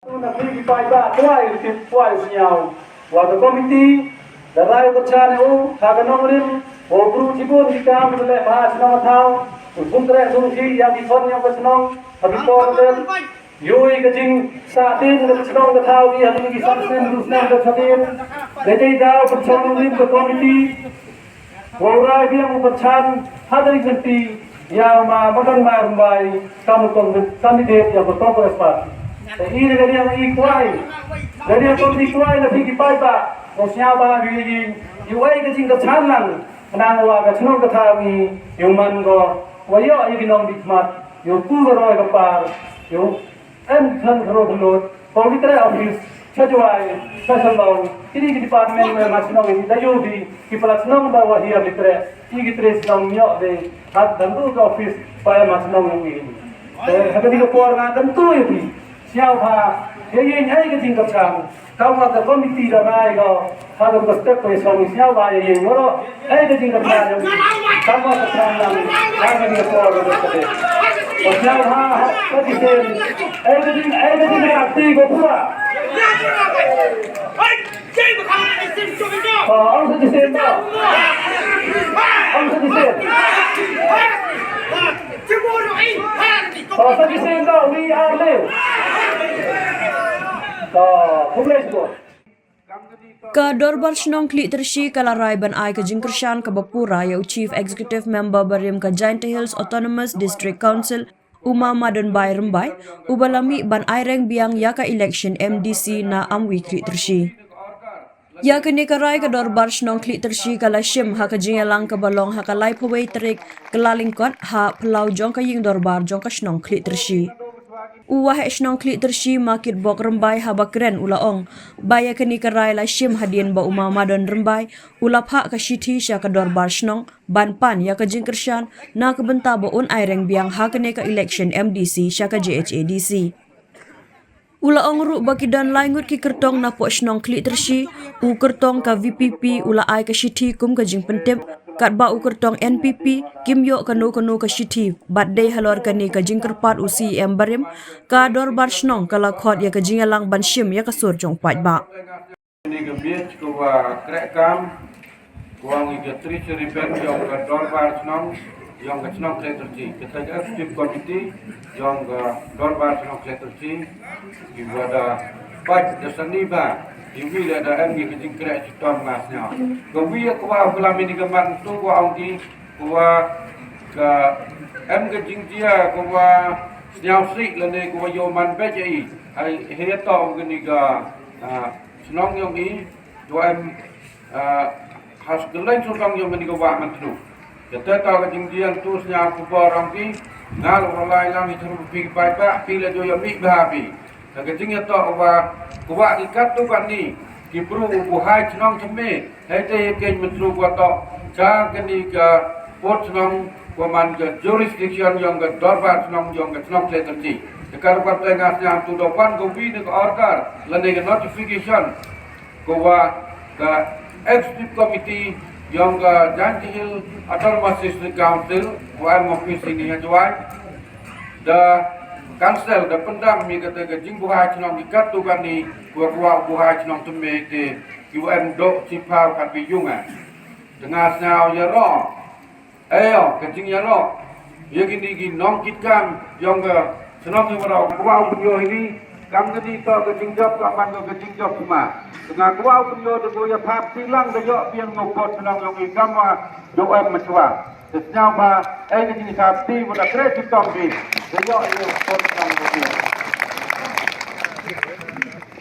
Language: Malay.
Nanti dipakai tuai senyau. Waktu komiti darai bercana hagan nomrin obru cibun kita mulai bahas nama tahu. Untuk solusi yang difon yang bersenang habis korban. Yoi kecing saatin bersenang tahu dia habis disabsen terusnya bersatin. Jadi dah bercana nomrin ke komiti. Orang yang bercan hadiri nanti yang Madonbai Rymbai kandidat yang berkompres parti. Ini dari yang ikuai, dari yang ikuai nanti kipai pak, osnya apa begini, ikuai kecing kecanan, menang wa kecnong ketahui, yang mango, wayo yang ginong dikmat, yang pura roy kepar, yang kan kerot politik office, sejuai, seselong, ini di departemen macam ini, dayu di pelatnong bawah dia litre, ini litre senong nyok de, hat tentu ke office, supaya macam ini. Tapi di keluarga tentu ini. Siapa? Yang ini tinggal cang. Kamu ada komiti darai kau. Ada bestek pesong siapa yang moro? Tinggal cang. Kamu ada cang. Kamu di keluarga bestek. Siapa? Tadi sen. Tinggal aktif kau pura. Orang sedih sen tak? Orang sedih sen. Orang sedih sen tak? We are live. Ka dorbar shnong Khliehtyrshi kalarai ban ai ka kyrshan ka pura yau Chief Executive Member barim ka JHADC Autonomous District Council Madonbai Rymbai ubalami ban ai reng biang ya ka election MDC na amwi Khliehtyrshi. Ya kini karai ka dorbar shnong Khliehtyrshi kala shim ha ka jingalang ka balong ha ka lai phawai terik kelalingkot ha pelau jong ka ying dorbar jong ka shnong Khliehtyrshi. Uwah shnong Khliehtyrshi makit bok Rymbai habakren ulaong baya kini karai la shim hadien ba Madon Rymbai ulap hak ka shithi sya ka dorbar shnong ban pan ya ka kyrshan na ka benta ba aireng biang ha kene ka election MDC sya ka JHADC. Ulaong ru bakidan laingut ki kertong na po shnong Khliehtyrshi u kertong ka VPP ula ai ka shithi kum ka jing pentep kat ba u kertong NPP kim yo kanu ka shithi bat dei halor kani ka jing kerpat u CEM barim ka dorbar shnong kala khot ya ka jingalang ban shim ya ka sur jong pat ba. Ini gebiet ko wa krekam kuang igatri seripen yang ka dorbar shnong yang ka shnong Khliehtyrshi kita ga stip committee yang ka dorbar shnong Khliehtyrshi ibada pat dasani ba iwi ada em ni kecing krek citom masnya gawi ko wa bulan ini gaman tu wa angki ko wa ka em kecing dia ko wa snyau sik lene ko yo man bejai ai he to gni ga snong yong ni do em has gelen so tong yong ni ko wa man tu kita tahu kecing dia tu snyau ko barang ki ngal rolai lang itu pi pai pa pi le do yo mi babi kecing ya to wa kuat ikat tu kan ni kipru buhai senong ceme hete ken mentru kuato ca keni ka pot senong kuaman ke jurisdiction yang ke dorbar senong yang ke senong Khliehtyrshi dekar partai ngasnya tu dopan gobi ne order lane ke notification kuwa ka executive committee yang ke JHADC Autonomous District Council kuan office ini hajwai da kansel da pendam mi kata ke jing buhai chnong ikat tu kan ni kuwa buhai chnong teme ke UN do sipau kan biyunga dengan snau ya ro ayo ke jing ya ro ye gini gi nong kitkam yong ke chnong ni ro kuwa bunyo ini kam ke di to ke jing job ka man ke jing job ma dengan kuwa bunyo de go ya phap silang de yo pian ngopot chnong yong i kam wa do em machwa Sejauh apa, ini jenis sapi, mudah kredit tombi. Sejauh ini,